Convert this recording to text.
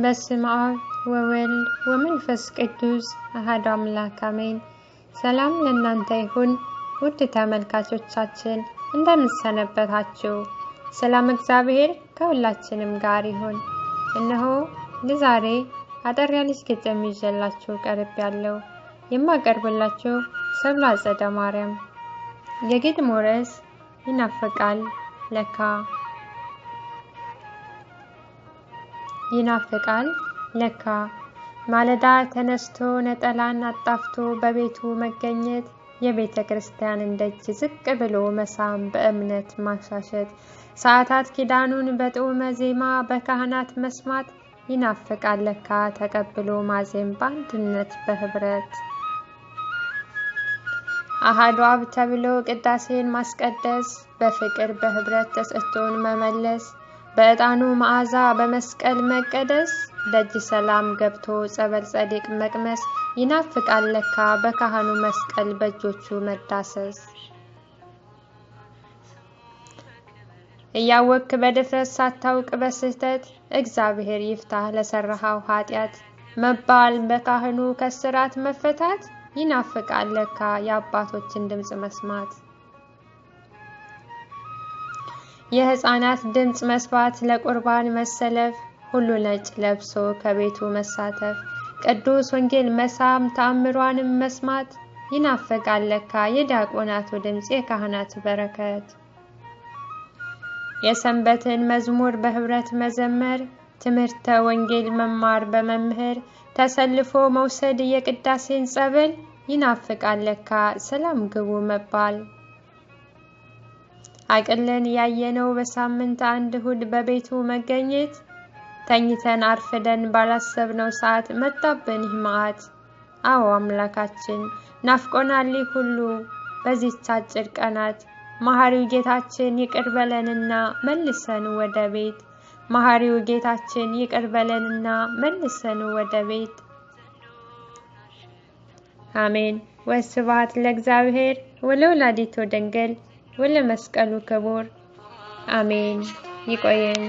በስመ አብ ወወልድ ወመንፈስ ቅዱስ አሐዱ አምላክ አሜን። ሰላም ለእናንተ ይሁን ውድ ተመልካቾቻችን፣ እንደምን ሰነበታችሁ? ሰላም እግዚአብሔር ከሁላችንም ጋር ይሁን። እነሆ ለዛሬ አጠር ያለች ግጥም ይዤላችሁ ቀርቤያለሁ። የማቀርብላችሁ ሰብለ አጸደ ማርያም። የግጥሙ ርዕስ ይናፍቃል ለካ። ይናፍቃል ለካ ማለዳ ተነስቶ ነጠላን አጣፍቶ በቤቱ መገኘት፣ የቤተ ክርስቲያንን ደጅ ዝቅ ብሎ መሳም በእምነት ማሻሸት፣ ሰዓታት ኪዳኑን በጥዑመ ዜማ በካህናት መስማት፣ ይናፍቃል ለካ ተቀብሎ ማዜም በአንድነት በህብረት። አሐዱ አብ ተብሎ ቅዳሴን ማስቀደስ፣ በፍቅር በህብረት ተሰጥቶን መመለስ፣ በዕጣኑ መዓዛ በመስቀል መቀደስ፣ ደጅ ሰላም ገብቶ ጸበል ጸዲቅ መቅመስ፣ ይናፍቃል ለካ በካህኑ መስቀል በእጆቹ መዳሰስ። እያወክ በድፍረት ሳታውቅ በስህተት፣ እግዚአብሔር ይፍታህ ለሰራሃው ኃጢአት መባል፣ በካህኑ ከስራት መፈታት፣ ይናፍቃል ለካ የአባቶችን ድምጽ መስማት። የህፃናት ድምጽ መስፋት፣ ለቁርባን መሰለፍ፣ ሁሉ ነጭ ለብሶ ከቤቱ መሳተፍ፣ ቅዱስ ወንጌል መሳም ተአምሯንም መስማት፣ ይናፍቃል ለካ የዲያቆናቱ ድምጽ የካህናት በረከት። የሰንበትን መዝሙር በህብረት መዘመር፣ ትምህርተ ወንጌል መማር በመምህር ተሰልፎ መውሰድ የቅዳሴን ጸበል፣ ይናፍቃል ለካ ሰላም ግቡ መባል። አቅልን ያየነው በሳምንት አንድ እሁድ በቤቱ መገኘት፣ ተኝተን አርፍደን ባላሰብነው ሰዓት መጣብን ይህ መዓት። አዎ አምላካችን ናፍቆናል ሁሉ በዚህች አጭር ቀናት፣ መሐሪው ጌታችን ይቅር በለንና መልሰን ወደ ቤት። መሐሪው ጌታችን ይቅር በለንና መልሰን ወደ ቤት። አሜን። ወስብሐት ለእግዚአብሔር ወለወላዲቱ ድንግል ወለመስቀሉ ክቡር። አሜን። ይቆየን።